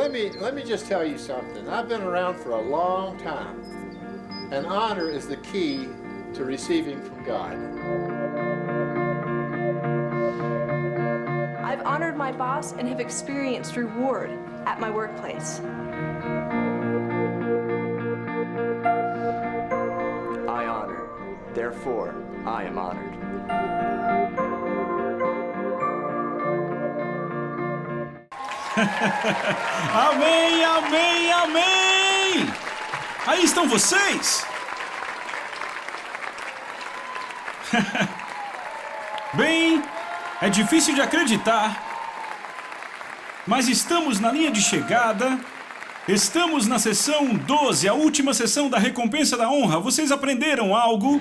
let me just tell you something. I've been around for a long time, and honor is the key to receiving from God. I've honored my boss and have experienced reward at my workplace. I honor, therefore I am honored. Amém, amém, amém! Aí estão vocês! Bem, é difícil de acreditar, mas estamos na linha de chegada. Estamos na sessão 12, a última sessão da recompensa da honra. Vocês aprenderam algo?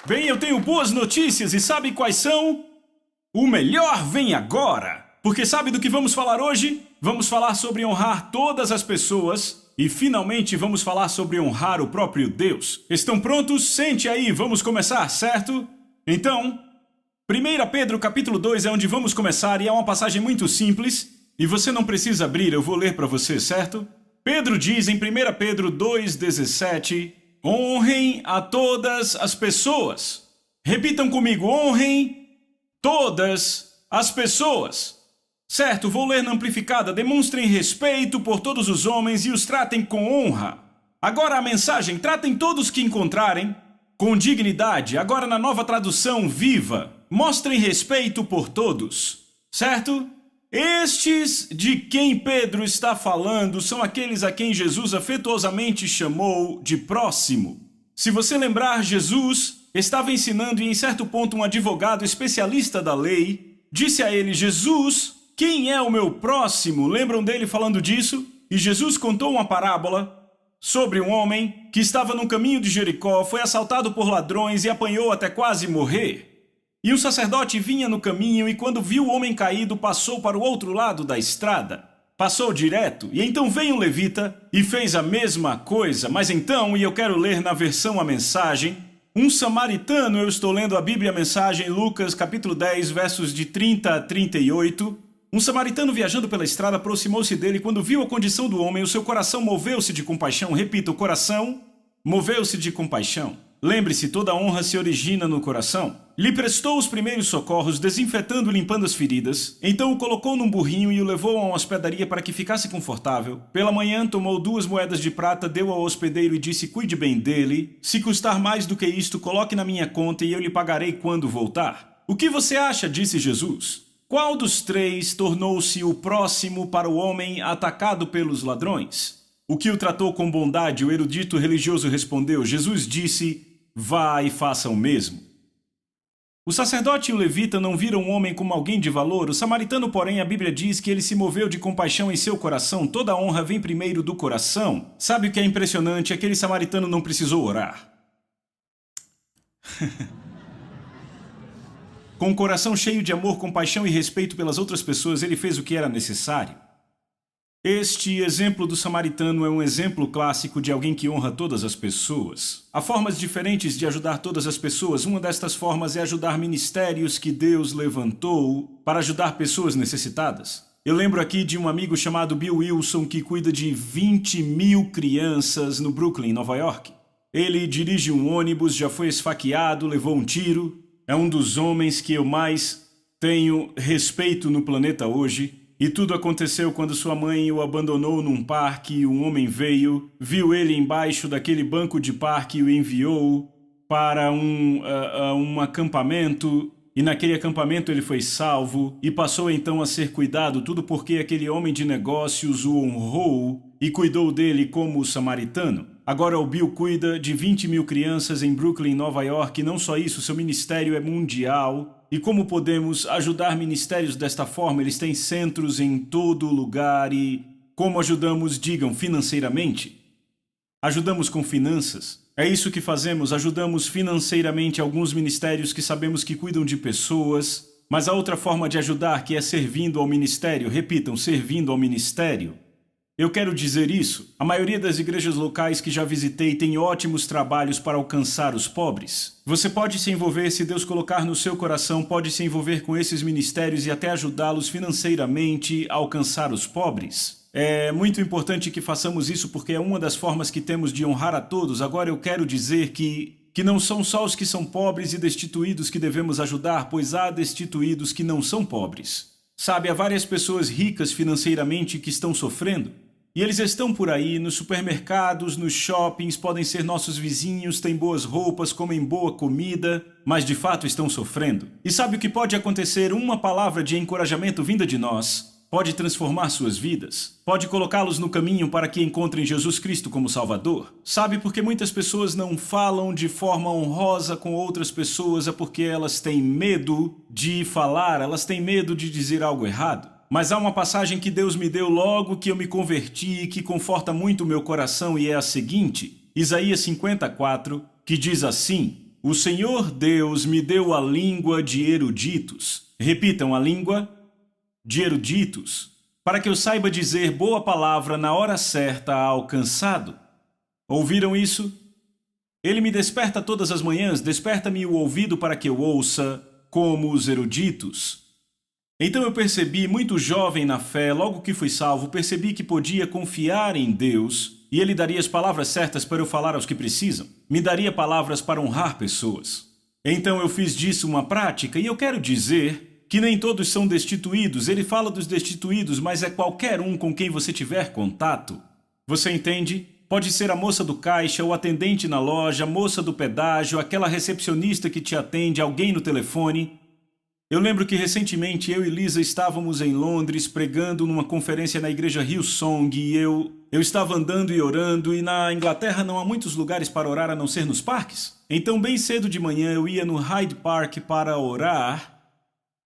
Bem, eu tenho boas notícias e sabe quais são? O melhor vem agora! Porque sabe do que vamos falar hoje? Vamos falar sobre honrar todas as pessoas e finalmente vamos falar sobre honrar o próprio Deus. Estão prontos? Sente aí, vamos começar, certo? Então, 1 Pedro capítulo 2 é onde vamos começar e é uma passagem muito simples e você não precisa abrir, eu vou ler para você, certo? Pedro diz em 1 Pedro 2,17: honrem a todas as pessoas. Repitam comigo, honrem todas as pessoas. Certo, vou ler na amplificada. Demonstrem respeito por todos os homens e os tratem com honra. Agora a mensagem, tratem todos que encontrarem com dignidade. Agora na nova tradução viva, mostrem respeito por todos. Certo? Estes de quem Pedro está falando são aqueles a quem Jesus afetuosamente chamou de próximo. Se você lembrar, Jesus estava ensinando e em certo ponto um advogado especialista da lei disse a ele: Jesus, quem é o meu próximo? Lembram dele falando disso? E Jesus contou uma parábola sobre um homem que estava no caminho de Jericó, foi assaltado por ladrões e apanhou até quase morrer. E um sacerdote vinha no caminho e quando viu o homem caído, passou para o outro lado da estrada. Passou direto, e então veio um levita e fez a mesma coisa. Mas então, e eu quero ler na versão a mensagem, um samaritano, eu estou lendo a Bíblia a mensagem, Lucas capítulo 10, versos de 30 a 38, um samaritano viajando pela estrada aproximou-se dele e quando viu a condição do homem, o seu coração moveu-se de compaixão. Repita, o coração moveu-se de compaixão. Lembre-se, toda honra se origina no coração. Lhe prestou os primeiros socorros, desinfetando e limpando as feridas. Então o colocou num burrinho e o levou a uma hospedaria para que ficasse confortável. Pela manhã tomou 2 moedas de prata, deu ao hospedeiro e disse: cuide bem dele. Se custar mais do que isto, coloque na minha conta e eu lhe pagarei quando voltar. O que você acha? Disse Jesus. Qual dos 3 tornou-se o próximo para o homem atacado pelos ladrões? O que o tratou com bondade? O erudito religioso respondeu. Jesus disse: vá e faça o mesmo. O sacerdote e o levita não viram o homem como alguém de valor. O samaritano, porém, a Bíblia diz que ele se moveu de compaixão em seu coração. Toda honra vem primeiro do coração. Sabe o que é impressionante? Aquele samaritano não precisou orar. Com o coração cheio de amor, compaixão e respeito pelas outras pessoas, ele fez o que era necessário. Este exemplo do samaritano é um exemplo clássico de alguém que honra todas as pessoas. Há formas diferentes de ajudar todas as pessoas. Uma destas formas é ajudar ministérios que Deus levantou para ajudar pessoas necessitadas. Eu lembro aqui de um amigo chamado Bill Wilson que cuida de 20.000 crianças no Brooklyn, Nova York. Ele dirige um ônibus, já foi esfaqueado, levou um tiro. É um dos homens que eu mais tenho respeito no planeta hoje. E tudo aconteceu quando sua mãe o abandonou num parque e um homem veio, viu ele embaixo daquele banco de parque e o enviou para um acampamento. E naquele acampamento ele foi salvo e passou então a ser cuidado, tudo porque aquele homem de negócios o honrou e cuidou dele como o samaritano. Agora o Bill cuida de 20.000 crianças em Brooklyn, Nova York. E não só isso, seu ministério é mundial. E como podemos ajudar ministérios desta forma? Eles têm centros em todo lugar. E como ajudamos, digam, financeiramente? Ajudamos com finanças. É isso que fazemos, ajudamos financeiramente alguns ministérios que sabemos que cuidam de pessoas. Mas a outra forma de ajudar, que é servindo ao ministério, repitam, servindo ao ministério. Eu quero dizer isso. A maioria das igrejas locais que já visitei tem ótimos trabalhos para alcançar os pobres. Você pode se envolver, se Deus colocar no seu coração, pode se envolver com esses ministérios e até ajudá-los financeiramente a alcançar os pobres. É muito importante que façamos isso porque é uma das formas que temos de honrar a todos. Agora eu quero dizer que não são só os que são pobres e destituídos que devemos ajudar, pois há destituídos que não são pobres. Sabe, há várias pessoas ricas financeiramente que estão sofrendo. E eles estão por aí, nos supermercados, nos shoppings, podem ser nossos vizinhos, têm boas roupas, comem boa comida, mas de fato estão sofrendo. E sabe o que pode acontecer? Uma palavra de encorajamento vinda de nós pode transformar suas vidas, pode colocá-los no caminho para que encontrem Jesus Cristo como Salvador. Sabe, porque muitas pessoas não falam de forma honrosa com outras pessoas é porque elas têm medo de falar, elas têm medo de dizer algo errado. Mas há uma passagem que Deus me deu logo que eu me converti e que conforta muito o meu coração e é a seguinte, Isaías 54, que diz assim: O Senhor Deus me deu a língua de eruditos. Repitam, a língua de eruditos, para que eu saiba dizer boa palavra na hora certa alcançado. Ouviram isso? Ele me desperta todas as manhãs, desperta-me o ouvido para que eu ouça como os eruditos. Então eu percebi, muito jovem na fé, logo que fui salvo, percebi que podia confiar em Deus e Ele daria as palavras certas para eu falar aos que precisam. Me daria palavras para honrar pessoas. Então eu fiz disso uma prática e eu quero dizer que nem todos são destituídos. Ele fala dos destituídos, mas é qualquer um com quem você tiver contato. Você entende? Pode ser a moça do caixa, o atendente na loja, a moça do pedágio, aquela recepcionista que te atende, alguém no telefone. Eu lembro que recentemente eu e Lisa estávamos em Londres pregando numa conferência na igreja Hillsong e eu estava andando e orando e na Inglaterra não há muitos lugares para orar a não ser nos parques. Então bem cedo de manhã eu ia no Hyde Park para orar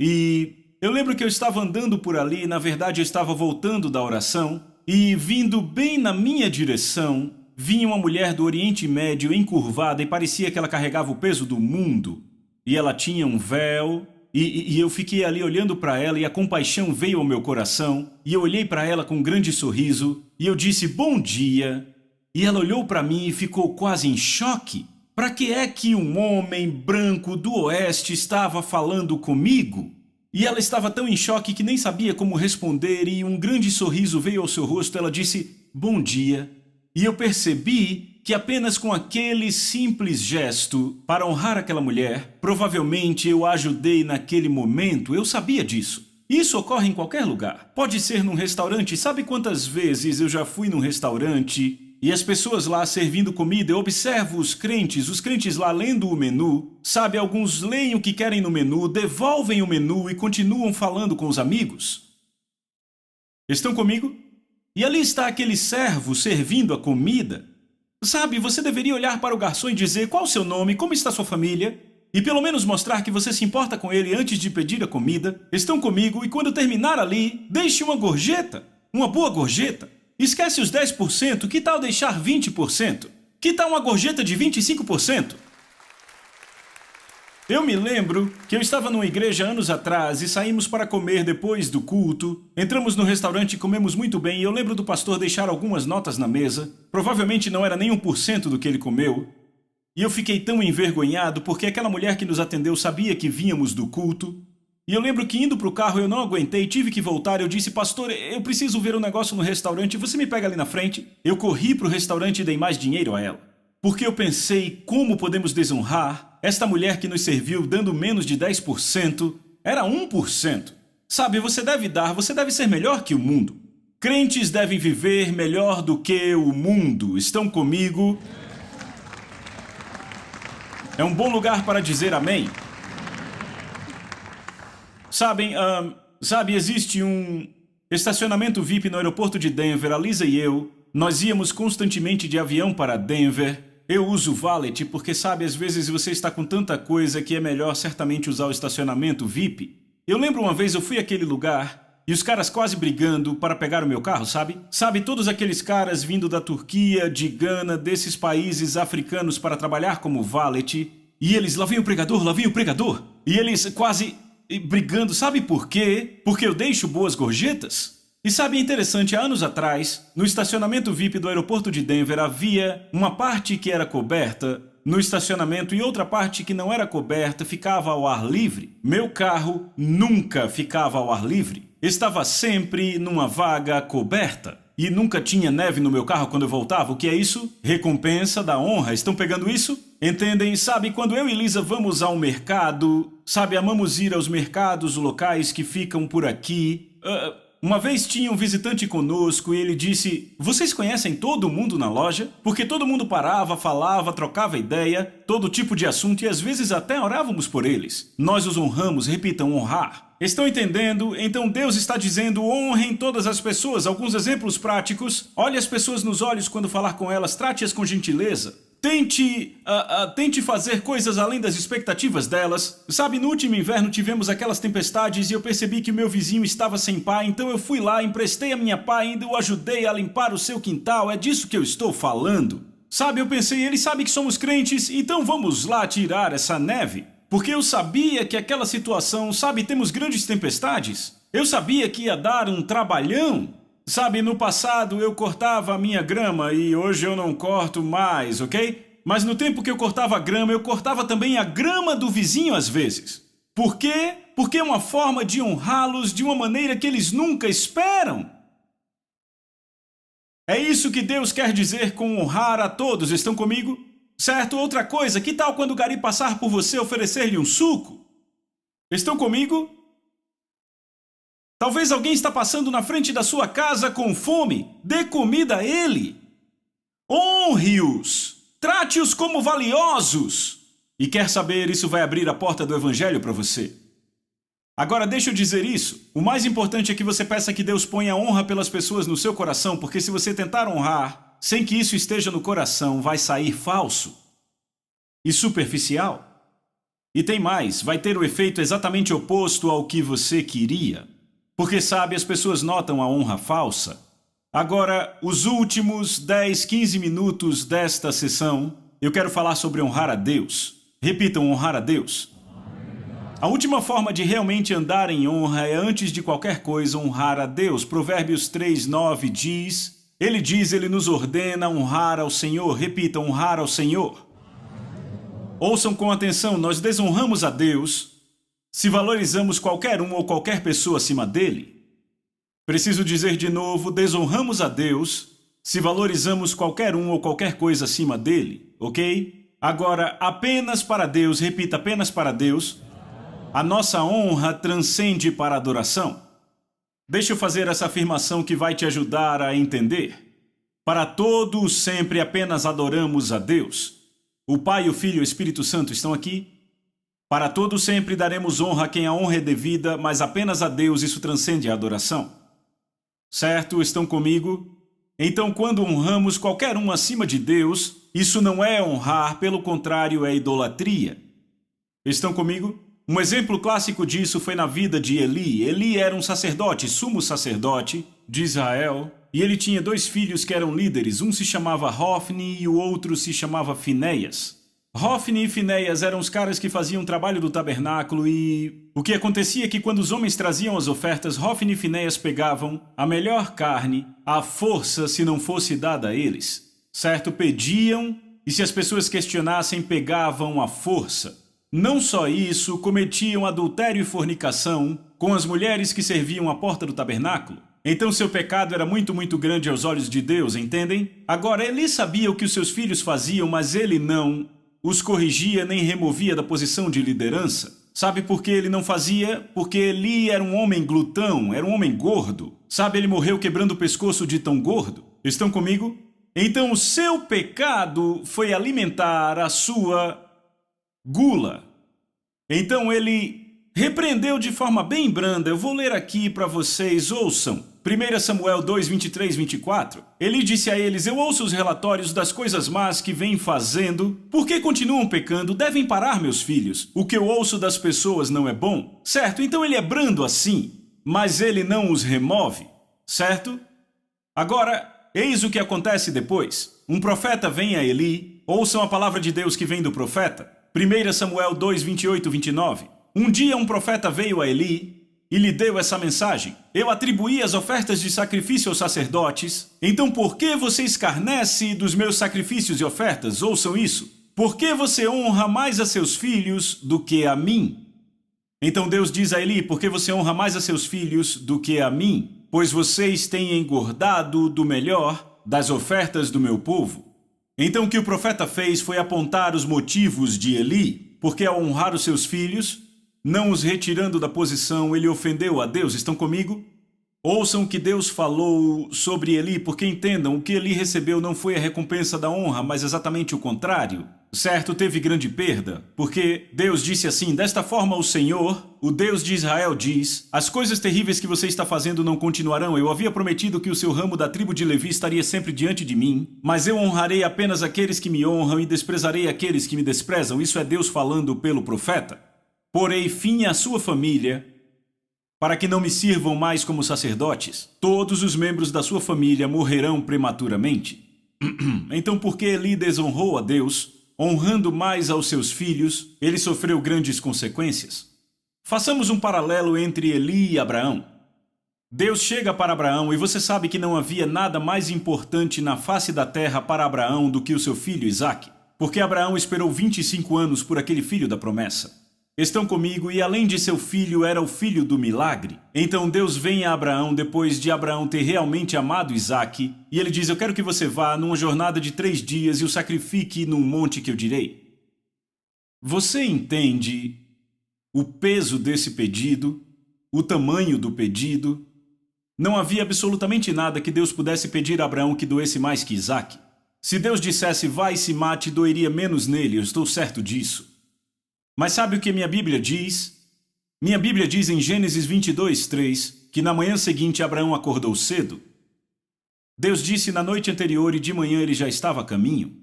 e eu lembro que eu estava andando por ali, na verdade eu estava voltando da oração e vindo bem na minha direção vinha uma mulher do Oriente Médio encurvada e parecia que ela carregava o peso do mundo e ela tinha um véu. E eu fiquei ali olhando para ela e a compaixão veio ao meu coração. E eu olhei para ela com um grande sorriso e eu disse, bom dia. E ela olhou para mim e ficou quase em choque. Para que é que um homem branco do oeste estava falando comigo? E ela estava tão em choque que nem sabia como responder e um grande sorriso veio ao seu rosto. Ela disse, bom dia. E eu percebi que apenas com aquele simples gesto, para honrar aquela mulher, provavelmente eu a ajudei naquele momento, eu sabia disso. Isso ocorre em qualquer lugar. Pode ser num restaurante, sabe quantas vezes eu já fui num restaurante e as pessoas lá servindo comida, eu observo os crentes lá lendo o menu, sabe, alguns leem o que querem no menu, devolvem o menu e continuam falando com os amigos. Estão comigo? E ali está aquele servo servindo a comida. Sabe, você deveria olhar para o garçom e dizer qual o seu nome, como está sua família, e pelo menos mostrar que você se importa com ele antes de pedir a comida. Estão comigo e quando terminar ali, deixe uma gorjeta, uma boa gorjeta. Esquece os 10%, que tal deixar 20%? Que tal uma gorjeta de 25%? Eu me lembro que eu estava numa igreja anos atrás e saímos para comer depois do culto. Entramos no restaurante e comemos muito bem e eu lembro do pastor deixar algumas notas na mesa. Provavelmente não era nem 1% do que ele comeu. E eu fiquei tão envergonhado porque aquela mulher que nos atendeu sabia que vínhamos do culto. E eu lembro que indo para o carro eu não aguentei, tive que voltar. Eu disse, pastor, eu preciso ver um negócio no restaurante, você me pega ali na frente? Eu corri para o restaurante e dei mais dinheiro a ela. Porque eu pensei, como podemos desonrar esta mulher que nos serviu dando menos de 10%? Era 1%. Sabe, você deve dar, você deve ser melhor que o mundo. Crentes devem viver melhor do que o mundo. Estão comigo? É um bom lugar para dizer amém. Sabe, existe um estacionamento VIP no aeroporto de Denver. A Lisa e eu, nós íamos constantemente de avião para Denver. Eu uso o valet porque, sabe, às vezes você está com tanta coisa que é melhor certamente usar o estacionamento VIP. Eu lembro uma vez eu fui àquele lugar e os caras quase brigando para pegar o meu carro, sabe? Sabe, todos aqueles caras vindo da Turquia, de Gana, desses países africanos para trabalhar como valet. E eles, lá vem o pregador, lá vem o pregador. E eles quase brigando, sabe por quê? Porque eu deixo boas gorjetas? E sabe, é interessante, há anos atrás, no estacionamento VIP do aeroporto de Denver havia uma parte que era coberta no estacionamento e outra parte que não era coberta ficava ao ar livre. Meu carro nunca ficava ao ar livre. Estava sempre numa vaga coberta. E nunca tinha neve no meu carro quando eu voltava. O que é isso? Recompensa da honra. Estão pegando isso? Entendem? Sabe, quando eu e Lisa vamos ao mercado, sabe, amamos ir aos mercados locais que ficam por aqui. Uma vez tinha um visitante conosco e ele disse: vocês conhecem todo mundo na loja? Porque todo mundo parava, falava, trocava ideia, todo tipo de assunto e às vezes até orávamos por eles. Nós os honramos, repitam, honrar. Estão entendendo? Então Deus está dizendo: honrem todas as pessoas. Alguns exemplos práticos. Olhe as pessoas nos olhos quando falar com elas, trate-as com gentileza. Tente fazer coisas além das expectativas delas. Sabe, no último inverno tivemos aquelas tempestades e eu percebi que o meu vizinho estava sem pá, então eu fui lá, emprestei a minha pá e ainda o ajudei a limpar o seu quintal. É disso que eu estou falando. Sabe, eu pensei, ele sabe que somos crentes, então vamos lá tirar essa neve. Porque eu sabia que aquela situação, sabe, temos grandes tempestades. Eu sabia que ia dar um trabalhão. Sabe, no passado eu cortava a minha grama e hoje eu não corto mais, ok? Mas no tempo que eu cortava a grama, eu cortava também a grama do vizinho às vezes. Por quê? Porque é uma forma de honrá-los de uma maneira que eles nunca esperam. É isso que Deus quer dizer com honrar a todos, estão comigo? Certo? Outra coisa, que tal quando o gari passar por você oferecer-lhe um suco? Estão comigo? Talvez alguém está passando na frente da sua casa com fome. Dê comida a ele. Honre-os. Trate-os como valiosos. E quer saber, isso vai abrir a porta do evangelho para você. Agora deixa eu dizer isso. O mais importante é que você peça que Deus ponha honra pelas pessoas no seu coração, porque se você tentar honrar, sem que isso esteja no coração, vai sair falso e superficial. E tem mais, vai ter o efeito exatamente oposto ao que você queria. Porque, sabe, as pessoas notam a honra falsa. Agora, os últimos 10, 15 minutos desta sessão, eu quero falar sobre honrar a Deus. Repitam, honrar a Deus. A última forma de realmente andar em honra é, antes de qualquer coisa, honrar a Deus. Provérbios 3:9 diz, ele nos ordena honrar ao Senhor. Repitam, honrar ao Senhor. Ouçam com atenção, nós desonramos a Deus se valorizamos qualquer um ou qualquer pessoa acima dele. Preciso dizer de novo, desonramos a Deus se valorizamos qualquer um ou qualquer coisa acima dele, ok? Agora, apenas para Deus, repita, apenas para Deus, a nossa honra transcende para a adoração. Deixa eu fazer essa afirmação que vai te ajudar a entender. Para todos sempre apenas adoramos a Deus. O Pai, o Filho e o Espírito Santo estão aqui. Para todos sempre daremos honra a quem a honra é devida, mas apenas a Deus isso transcende a adoração. Certo? Estão comigo? Então, quando honramos qualquer um acima de Deus, isso não é honrar, pelo contrário, é idolatria. Estão comigo? Um exemplo clássico disso foi na vida de Eli. Eli era um sacerdote, sumo sacerdote de Israel, e ele tinha 2 filhos que eram líderes. Um se chamava Hofni e o outro se chamava Finéias. Hofni e Finéias eram os caras que faziam o trabalho do tabernáculo e o que acontecia é que quando os homens traziam as ofertas, Hofni e Finéias pegavam a melhor carne, à força se não fosse dada a eles. Certo? Pediam e se as pessoas questionassem, pegavam à força. Não só isso, cometiam adultério e fornicação com as mulheres que serviam à porta do tabernáculo. Então seu pecado era muito, muito grande aos olhos de Deus, entendem? Agora, Eli sabia o que os seus filhos faziam, mas ele não os corrigia nem removia da posição de liderança. Sabe por que ele não fazia? Porque Eli era um homem glutão, era um homem gordo. Sabe, ele morreu quebrando o pescoço de tão gordo. Estão comigo? Então o seu pecado foi alimentar a sua gula. Então ele repreendeu de forma bem branda. Eu vou ler aqui para vocês, ouçam. 1 Samuel 2, 23, 24. Ele disse a eles, eu ouço os relatórios das coisas más que vêm fazendo. Por que continuam pecando? Devem parar, meus filhos. O que eu ouço das pessoas não é bom. Certo? Então ele é brando assim, mas ele não os remove. Certo? Agora, eis o que acontece depois. Um profeta vem a Eli. Ouçam a palavra de Deus que vem do profeta. 1 Samuel 2, 28, 29. Um dia um profeta veio a Eli e lhe deu essa mensagem. Eu atribuí as ofertas de sacrifício aos sacerdotes. Então por que você escarnece dos meus sacrifícios e ofertas? Ouçam isso. Por que você honra mais a seus filhos do que a mim? Então Deus diz a Eli, por que você honra mais a seus filhos do que a mim? Pois vocês têm engordado do melhor das ofertas do meu povo. Então o que o profeta fez foi apontar os motivos de Eli, porque ao honrar os seus filhos, não os retirando da posição, ele ofendeu a Deus. Estão comigo? Ouçam o que Deus falou sobre Eli, porque entendam, o que Eli recebeu não foi a recompensa da honra, mas exatamente o contrário. Certo, teve grande perda, porque Deus disse assim, desta forma o Senhor, o Deus de Israel diz, as coisas terríveis que você está fazendo não continuarão. Eu havia prometido que o seu ramo da tribo de Levi estaria sempre diante de mim, mas eu honrarei apenas aqueles que me honram e desprezarei aqueles que me desprezam. Isso é Deus falando pelo profeta. Porei fim à sua família, para que não me sirvam mais como sacerdotes. Todos os membros da sua família morrerão prematuramente. Então por que Eli desonrou a Deus, honrando mais aos seus filhos, ele sofreu grandes consequências? Façamos um paralelo entre Eli e Abraão. Deus chega para Abraão e você sabe que não havia nada mais importante na face da terra para Abraão do que o seu filho Isaque, porque Abraão esperou 25 anos por aquele filho da promessa. Estão comigo, e além de seu filho, era o filho do milagre. Então Deus vem a Abraão depois de Abraão ter realmente amado Isaque, e ele diz, eu quero que você vá numa jornada de 3 dias e o sacrifique num monte que eu direi. Você entende o peso desse pedido, o tamanho do pedido? Não havia absolutamente nada que Deus pudesse pedir a Abraão que doesse mais que Isaque. Se Deus dissesse, vai e se mate, doeria menos nele, eu estou certo disso. Mas sabe o que minha Bíblia diz? Minha Bíblia diz em Gênesis 22:3 que na manhã seguinte Abraão acordou cedo. Deus disse na noite anterior e de manhã ele já estava a caminho.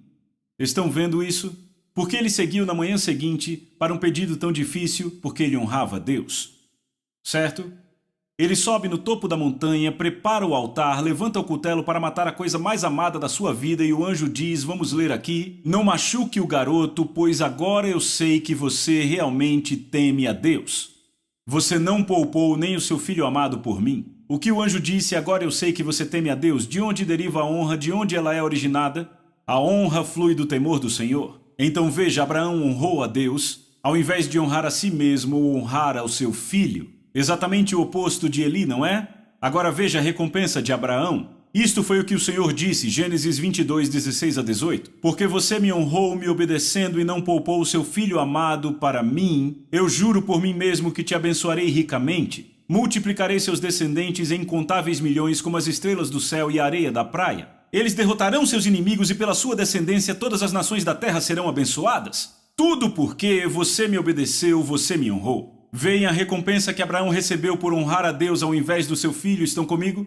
Estão vendo isso? Porque ele seguiu na manhã seguinte para um pedido tão difícil, porque ele honrava a Deus. Certo? Ele sobe no topo da montanha, prepara o altar, levanta o cutelo para matar a coisa mais amada da sua vida e o anjo diz, vamos ler aqui, não machuque o garoto, pois agora eu sei que você realmente teme a Deus. Você não poupou nem o seu filho amado por mim. O que o anjo disse, agora eu sei que você teme a Deus. De onde deriva a honra? De onde ela é originada? A honra flui do temor do Senhor. Então veja, Abraão honrou a Deus, ao invés de honrar a si mesmo ou honrar ao seu filho. Exatamente o oposto de Eli, não é? Agora veja a recompensa de Abraão. Isto foi o que o Senhor disse, Gênesis 22:16-18. Porque você me honrou me obedecendo e não poupou o seu filho amado para mim, eu juro por mim mesmo que te abençoarei ricamente. Multiplicarei seus descendentes em incontáveis milhões como as estrelas do céu e a areia da praia. Eles derrotarão seus inimigos e pela sua descendência todas as nações da terra serão abençoadas. Tudo porque você me obedeceu, você me honrou. Veem a recompensa que Abraão recebeu por honrar a Deus ao invés do seu filho, estão comigo?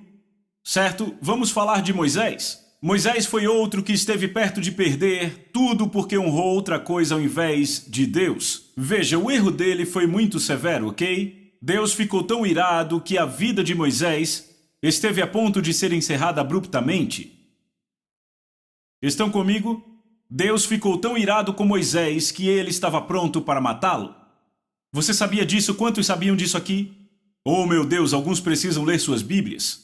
Certo? Vamos falar de Moisés. Moisés foi outro que esteve perto de perder tudo porque honrou outra coisa ao invés de Deus. Veja, o erro dele foi muito severo, ok? Deus ficou tão irado que a vida de Moisés esteve a ponto de ser encerrada abruptamente. Estão comigo? Deus ficou tão irado com Moisés que ele estava pronto para matá-lo. Você sabia disso? Quantos sabiam disso aqui? Oh, meu Deus, alguns precisam ler suas Bíblias.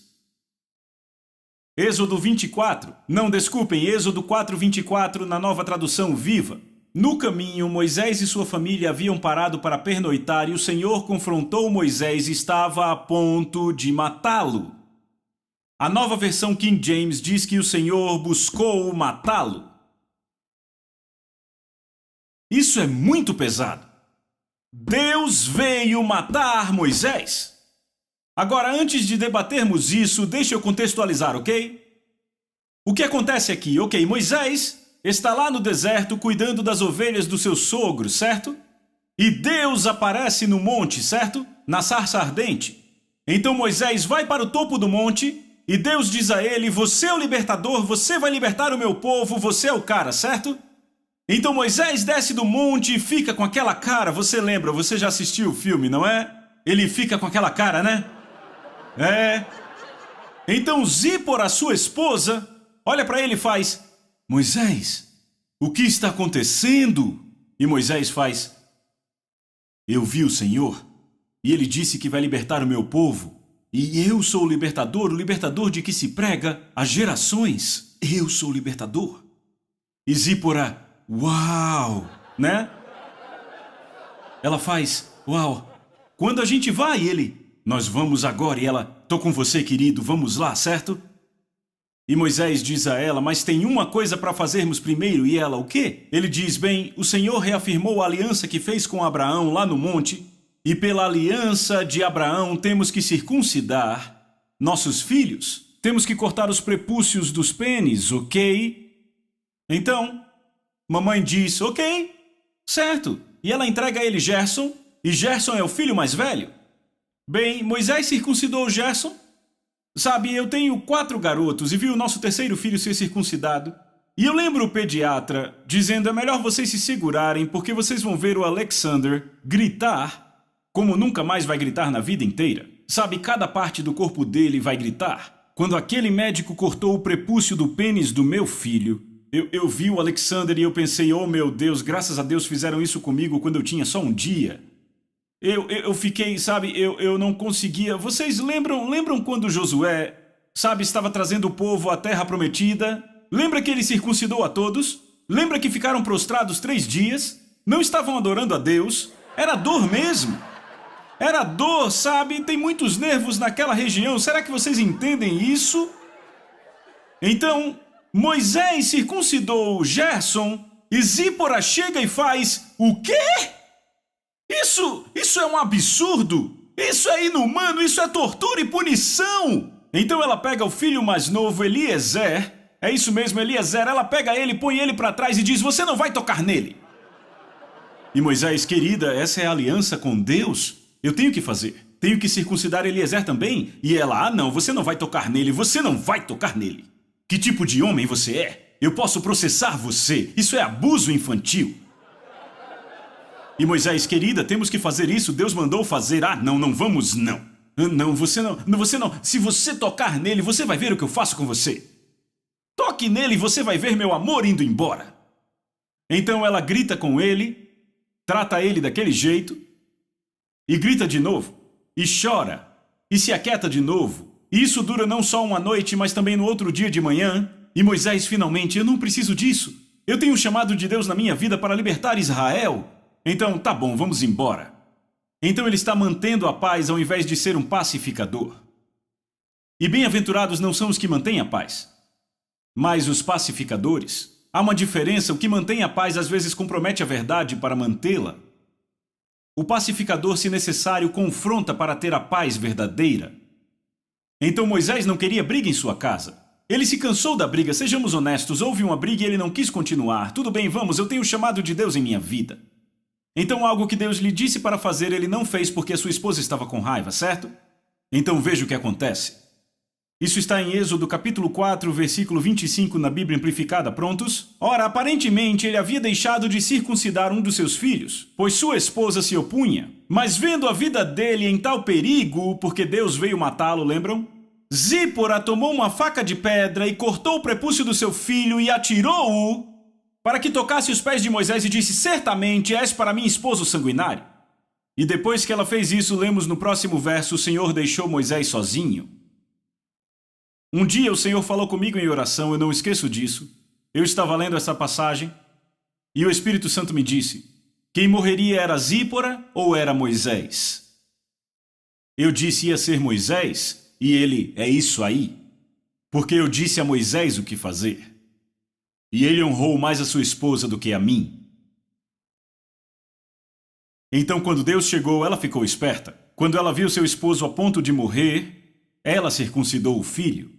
Êxodo 24. Não, desculpem, Êxodo 4:24 na Nova Tradução Viva. No caminho, Moisés e sua família haviam parado para pernoitar e o Senhor confrontou Moisés e estava a ponto de matá-lo. A nova versão King James diz que o Senhor buscou matá-lo. Isso é muito pesado. Deus veio matar Moisés. Agora, antes de debatermos isso, deixa eu contextualizar, ok? O que acontece aqui? Ok, Moisés está lá no deserto cuidando das ovelhas do seu sogro, certo? E Deus aparece no monte, certo? Na sarça ardente. Então Moisés vai para o topo do monte e Deus diz a ele, você é o libertador, você vai libertar o meu povo, você é o cara, certo? Então Moisés desce do monte e fica com aquela cara, você lembra, você já assistiu o filme, não é? Ele fica com aquela cara, né? É. Então Zípora, sua esposa, olha para ele e faz, Moisés, o que está acontecendo? E Moisés faz, eu vi o Senhor. E ele disse que vai libertar o meu povo. E eu sou o libertador de que se prega há gerações. Eu sou o libertador. E Zípora, uau, né? Ela faz, uau. Quando a gente vai, ele, nós vamos agora. E ela, tô com você, querido, vamos lá, certo? E Moisés diz a ela, mas tem uma coisa para fazermos primeiro. E ela, o quê? Ele diz, bem, o Senhor reafirmou a aliança que fez com Abraão lá no monte. E pela aliança de Abraão temos que circuncidar nossos filhos. Temos que cortar os prepúcios dos pênis, ok? Então, mamãe diz, ok, certo. E ela entrega a ele Gerson, e Gerson é o filho mais velho. Bem, Moisés circuncidou Gerson. Sabe, eu tenho 4 garotos e vi o nosso terceiro filho ser circuncidado. E eu lembro o pediatra dizendo, é melhor vocês se segurarem porque vocês vão ver o Alexander gritar como nunca mais vai gritar na vida inteira. Sabe, cada parte do corpo dele vai gritar. Quando aquele médico cortou o prepúcio do pênis do meu filho, eu vi o Alexander e eu pensei, oh meu Deus, graças a Deus fizeram isso comigo quando eu tinha só um dia. Eu fiquei, sabe, eu não conseguia... Vocês lembram quando Josué, sabe, estava trazendo o povo à terra prometida? Lembra que ele circuncidou a todos? Lembra que ficaram prostrados 3 dias? Não estavam adorando a Deus? Era dor mesmo. Era dor, sabe? Tem muitos nervos naquela região. Será que vocês entendem isso? Então, Moisés circuncidou Gerson e Zípora chega e faz... O quê? Isso é um absurdo! Isso é inumano! Isso é tortura e punição! Então ela pega o filho mais novo, Eliezer. É isso mesmo, Eliezer. Ela pega ele, põe ele para trás e diz, você não vai tocar nele. E Moisés, querida, essa é a aliança com Deus. Eu tenho que fazer. Tenho que circuncidar Eliezer também. E ela, não, você não vai tocar nele. Você não vai tocar nele. Que tipo de homem você é? Eu posso processar você. Isso é abuso infantil. E Moisés, querida, temos que fazer isso. Deus mandou fazer. Não vamos, não. Não, você não. Se você tocar nele, você vai ver o que eu faço com você. Toque nele e você vai ver meu amor indo embora. Então ela grita com ele, trata ele daquele jeito, e grita de novo, e chora, e se aquieta de novo. E isso dura não só uma noite, mas também no outro dia de manhã. E Moisés, finalmente, eu não preciso disso. Eu tenho um chamado de Deus na minha vida para libertar Israel. Então, tá bom, vamos embora. Então ele está mantendo a paz ao invés de ser um pacificador. E bem-aventurados não são os que mantêm a paz, mas os pacificadores. Há uma diferença, o que mantém a paz às vezes compromete a verdade para mantê-la. O pacificador, se necessário, confronta para ter a paz verdadeira. Então Moisés não queria briga em sua casa. Ele se cansou da briga, sejamos honestos, houve uma briga e ele não quis continuar. Tudo bem, vamos, eu tenho o chamado de Deus em minha vida. Então algo que Deus lhe disse para fazer, ele não fez porque a sua esposa estava com raiva, certo? Então veja o que acontece. Isso está em Êxodo capítulo 4, versículo 25 na Bíblia Amplificada, prontos? Ora, aparentemente ele havia deixado de circuncidar um dos seus filhos, pois sua esposa se opunha. Mas vendo a vida dele em tal perigo, porque Deus veio matá-lo, lembram? Zípora tomou uma faca de pedra e cortou o prepúcio do seu filho e atirou-o para que tocasse os pés de Moisés e disse, certamente és para mim esposo sanguinário. E depois que ela fez isso, lemos no próximo verso, o Senhor deixou Moisés sozinho. Um dia o Senhor falou comigo em oração, eu não esqueço disso. Eu estava lendo essa passagem e o Espírito Santo me disse, quem morreria era Zípora ou era Moisés? Eu disse ia ser Moisés e ele, é isso aí, porque eu disse a Moisés o que fazer. E ele honrou mais a sua esposa do que a mim. Então quando Deus chegou, ela ficou esperta. Quando ela viu seu esposo a ponto de morrer, ela circuncidou o filho.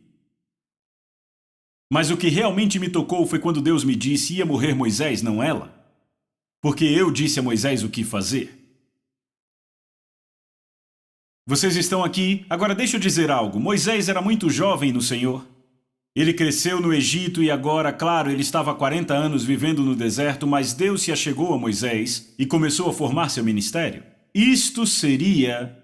Mas o que realmente me tocou foi quando Deus me disse ia morrer Moisés, não ela. Porque eu disse a Moisés o que fazer. Vocês estão aqui? Agora deixa eu dizer algo. Moisés era muito jovem no Senhor. Ele cresceu no Egito e agora, claro, ele estava há 40 anos vivendo no deserto, mas Deus se achegou a Moisés e começou a formar seu ministério. Isto seria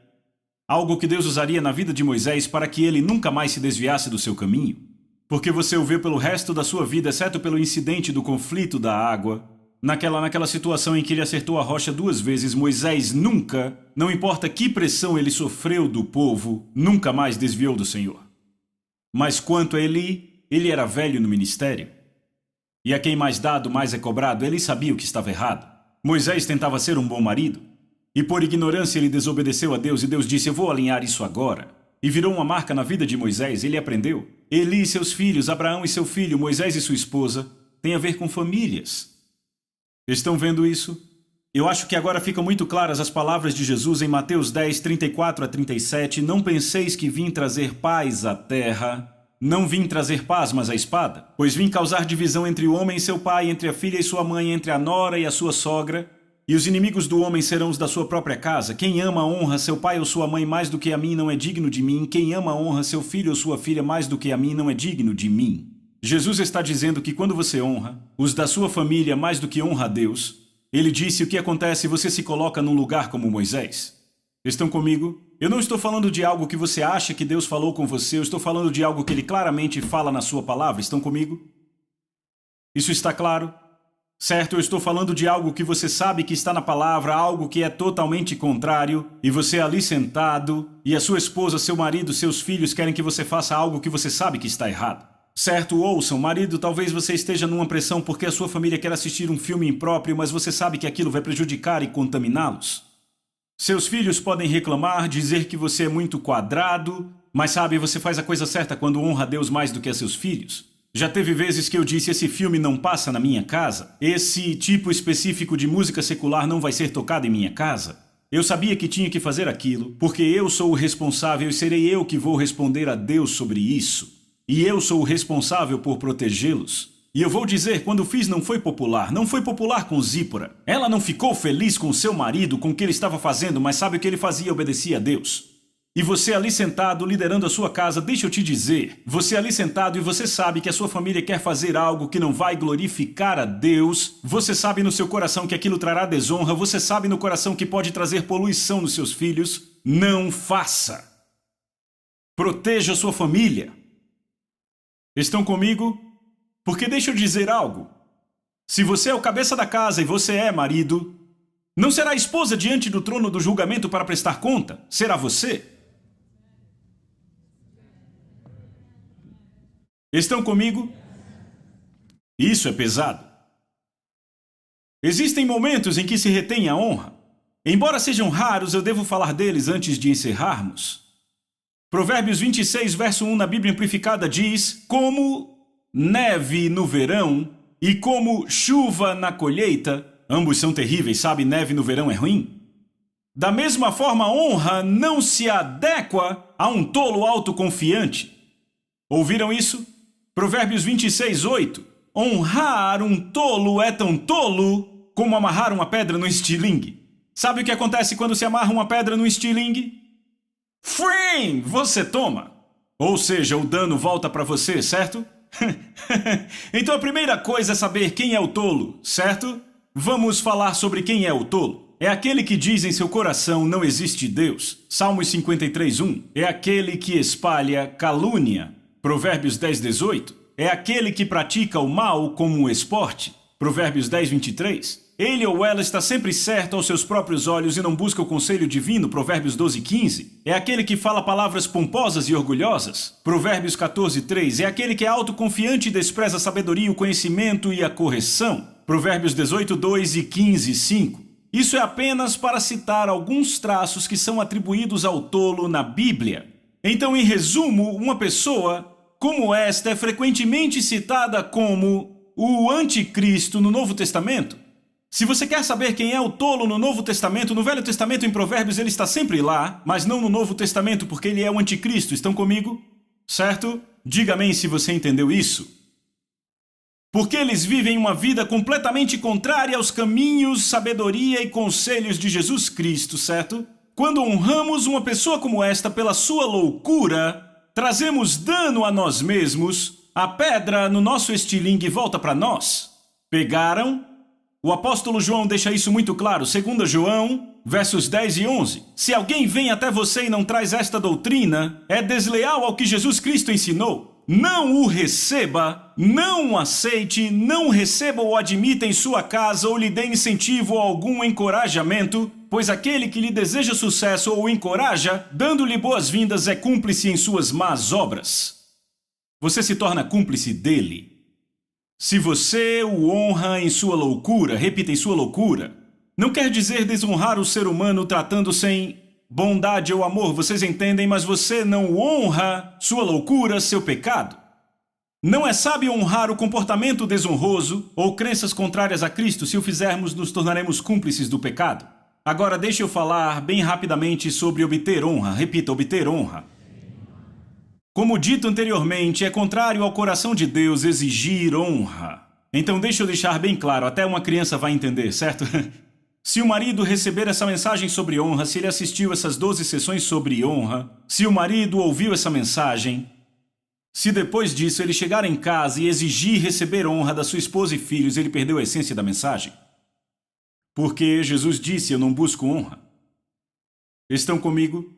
algo que Deus usaria na vida de Moisés para que ele nunca mais se desviasse do seu caminho. Porque você o vê pelo resto da sua vida, exceto pelo incidente do conflito da água. naquela situação em que ele acertou a rocha 2 vezes, Moisés nunca, não importa que pressão ele sofreu do povo, nunca mais desviou do Senhor. Mas quanto a Eli, ele era velho no ministério. E a quem mais dado, mais é cobrado. Eli sabia o que estava errado. Moisés tentava ser um bom marido. E por ignorância ele desobedeceu a Deus, e Deus disse: eu vou alinhar isso agora. E virou uma marca na vida de Moisés, ele aprendeu. Eli e seus filhos, Abraão e seu filho, Moisés e sua esposa, tem a ver com famílias. Estão vendo isso? Eu acho que agora ficam muito claras as palavras de Jesus em Mateus 10, 34 a 37. Não penseis que vim trazer paz à terra. Não vim trazer paz, mas a espada. Pois vim causar divisão entre o homem e seu pai, entre a filha e sua mãe, entre a nora e a sua sogra. E os inimigos do homem serão os da sua própria casa. Quem ama honra seu pai ou sua mãe mais do que a mim não é digno de mim. Quem ama honra seu filho ou sua filha mais do que a mim não é digno de mim. Jesus está dizendo que quando você honra os da sua família mais do que honra a Deus, ele disse o que acontece se você se coloca num lugar como Moisés. Estão comigo? Eu não estou falando de algo que você acha que Deus falou com você, eu estou falando de algo que ele claramente fala na sua palavra. Estão comigo? Isso está claro? Certo, eu estou falando de algo que você sabe que está na palavra, algo que é totalmente contrário, e você ali sentado, e a sua esposa, seu marido, seus filhos querem que você faça algo que você sabe que está errado. Certo, ouçam, marido, talvez você esteja numa pressão porque a sua família quer assistir um filme impróprio, mas você sabe que aquilo vai prejudicar e contaminá-los. Seus filhos podem reclamar, dizer que você é muito quadrado, mas sabe, você faz a coisa certa quando honra a Deus mais do que a seus filhos. Já teve vezes que eu disse: esse filme não passa na minha casa, esse tipo específico de música secular não vai ser tocado em minha casa. Eu sabia que tinha que fazer aquilo, porque eu sou o responsável e serei eu que vou responder a Deus sobre isso. E eu sou o responsável por protegê-los. E eu vou dizer, quando fiz não foi popular com Zípora. Ela não ficou feliz com seu marido, com o que ele estava fazendo, mas sabe o que ele fazia? Obedecia a Deus. E você ali sentado, liderando a sua casa, deixa eu te dizer, você ali sentado e você sabe que a sua família quer fazer algo que não vai glorificar a Deus, você sabe no seu coração que aquilo trará desonra, você sabe no coração que pode trazer poluição nos seus filhos, não faça. Proteja a sua família. Estão comigo? Porque deixa eu dizer algo. Se você é o cabeça da casa e você é marido, não será a esposa diante do trono do julgamento para prestar conta, será você. Estão comigo? Isso é pesado. Existem momentos em que se retém a honra. Embora sejam raros, eu devo falar deles antes de encerrarmos. Provérbios 26, verso 1 na Bíblia Amplificada diz: como neve no verão e como chuva na colheita, ambos são terríveis, sabe? Neve no verão é ruim. Da mesma forma, a honra não se adequa a um tolo autoconfiante. Ouviram isso? Provérbios 26, 8. Honrar um tolo é tão tolo como amarrar uma pedra no estilingue. Sabe o que acontece quando se amarra uma pedra no estilingue? Frame! Você toma. Ou seja, o dano volta para você, certo? Então a primeira coisa é saber quem é o tolo, certo? Vamos falar sobre quem é o tolo. É aquele que diz em seu coração: não existe Deus. Salmos 53, 1. É aquele que espalha calúnia. Provérbios 10, 18. É aquele que pratica o mal como um esporte. Provérbios 10, 23. Ele ou ela está sempre certo aos seus próprios olhos e não busca o conselho divino. Provérbios 12, 15. É aquele que fala palavras pomposas e orgulhosas. Provérbios 14, 3. É aquele que é autoconfiante e despreza a sabedoria, o conhecimento e a correção. Provérbios 18, 2 e 15, 5. Isso é apenas para citar alguns traços que são atribuídos ao tolo na Bíblia. Então, em resumo, uma pessoa como esta é frequentemente citada como o anticristo no Novo Testamento. Se você quer saber quem é o tolo no Novo Testamento, no Velho Testamento, em Provérbios, ele está sempre lá, mas não no Novo Testamento, porque ele é o anticristo. Estão comigo? Certo? Diga amém se você entendeu isso. Porque eles vivem uma vida completamente contrária aos caminhos, sabedoria e conselhos de Jesus Cristo, certo? Quando honramos uma pessoa como esta pela sua loucura, trazemos dano a nós mesmos, a pedra no nosso estilingue volta para nós. Pegaram? O apóstolo João deixa isso muito claro, 2 João, versos 10 e 11. Se alguém vem até você e não traz esta doutrina, é desleal ao que Jesus Cristo ensinou. não o receba, não o aceite, não receba ou admita em sua casa ou lhe dê incentivo ou algum encorajamento, pois aquele que lhe deseja sucesso ou o encoraja, dando-lhe boas-vindas, é cúmplice em suas más obras. Você se torna cúmplice dele. Se você o honra em sua loucura, repita, em sua loucura, não quer dizer desonrar o ser humano tratando sem bondade ou amor, vocês entendem, mas você não honra sua loucura, seu pecado. Não é sábio honrar o comportamento desonroso ou crenças contrárias a Cristo. Se o fizermos, nos tornaremos cúmplices do pecado. Agora deixe eu falar bem rapidamente sobre obter honra. Repita, obter honra. Como dito anteriormente, é contrário ao coração de Deus exigir honra. Então deixa eu deixar bem claro, até uma criança vai entender, certo? Se o marido receber essa mensagem sobre honra, se ele assistiu essas 12 sessões sobre honra, se o marido ouviu essa mensagem, se depois disso ele chegar em casa e exigir receber honra da sua esposa e filhos, ele perdeu a essência da mensagem. Porque Jesus disse, eu não busco honra. Estão comigo?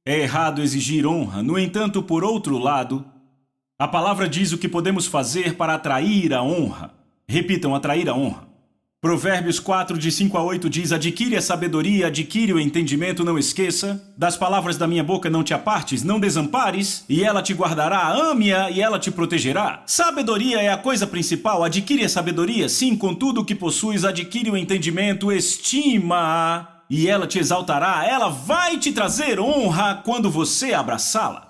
É errado exigir honra. No entanto, por outro lado, a palavra diz o que podemos fazer para atrair a honra. Repitam, atrair a honra. Provérbios 4, de 5 a 8 diz, adquire a sabedoria, adquire o entendimento, não esqueça. Das palavras da minha boca não te apartes, não desampares, e ela te guardará, ame-a e ela te protegerá. Sabedoria é a coisa principal, adquire a sabedoria, sim, com tudo o que possuis, adquire o entendimento, estima-a, e ela te exaltará, ela vai te trazer honra quando você abraçá-la.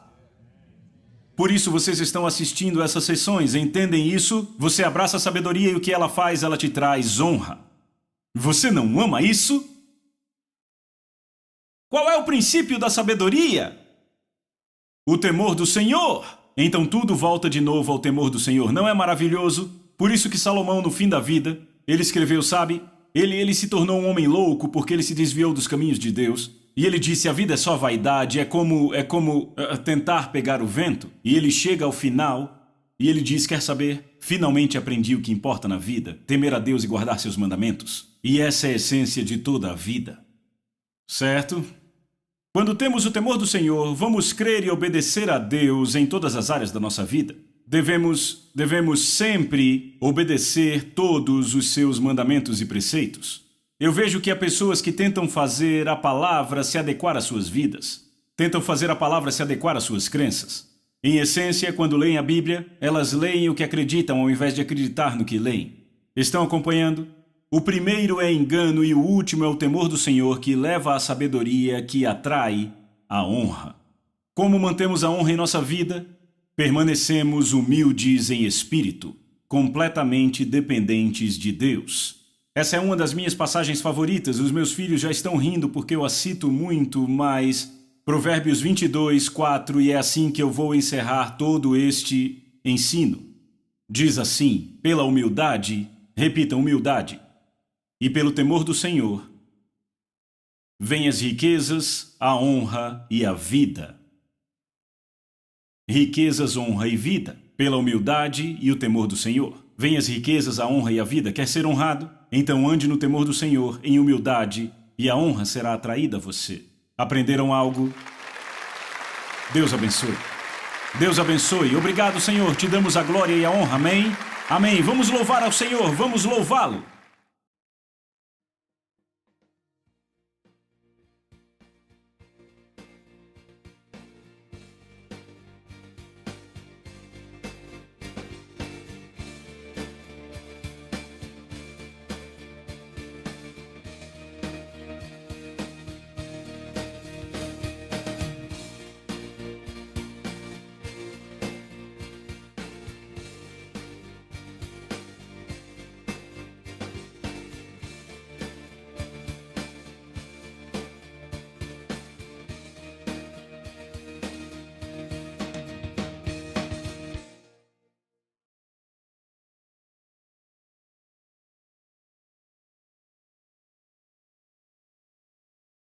Por isso vocês estão assistindo essas sessões, entendem isso? Você abraça a sabedoria e o que ela faz, ela te traz honra. Você não ama isso? Qual é o princípio da sabedoria? O temor do Senhor. Então tudo volta de novo ao temor do Senhor. Não é maravilhoso? Por isso que Salomão, no fim da vida, ele escreveu, sabe? Ele se tornou um homem louco porque ele se desviou dos caminhos de Deus. E ele disse, a vida é só vaidade, é como tentar pegar o vento. E ele chega ao final e ele diz, quer saber? Finalmente aprendi o que importa na vida, temer a Deus e guardar seus mandamentos. E essa é a essência de toda a vida. Certo? Quando temos o temor do Senhor, vamos crer e obedecer a Deus em todas as áreas da nossa vida. Devemos sempre obedecer todos os seus mandamentos e preceitos. Eu vejo que há pessoas que tentam fazer a palavra se adequar às suas vidas. Tentam fazer a palavra se adequar às suas crenças. Em essência, quando leem a Bíblia, elas leem o que acreditam ao invés de acreditar no que leem. Estão acompanhando? O primeiro é engano e o último é o temor do Senhor, que leva à sabedoria, que atrai a honra. Como mantemos a honra em nossa vida? Permanecemos humildes em espírito, completamente dependentes de Deus. Essa é uma das minhas passagens favoritas. Os meus filhos já estão rindo porque eu a cito muito, mas Provérbios 22, 4, e é assim que eu vou encerrar todo este ensino. Diz assim, pela humildade, repita, humildade, e pelo temor do Senhor, vêm as riquezas, a honra e a vida. Riquezas, honra e vida, pela humildade e o temor do Senhor. Vêm as riquezas, a honra e a vida. Quer ser honrado? Então ande no temor do Senhor, em humildade, e a honra será atraída a você. Aprenderam algo? Deus abençoe. Deus abençoe. Obrigado, Senhor. Te damos a glória e a honra. Amém? Amém. Vamos louvar ao Senhor. Vamos louvá-lo.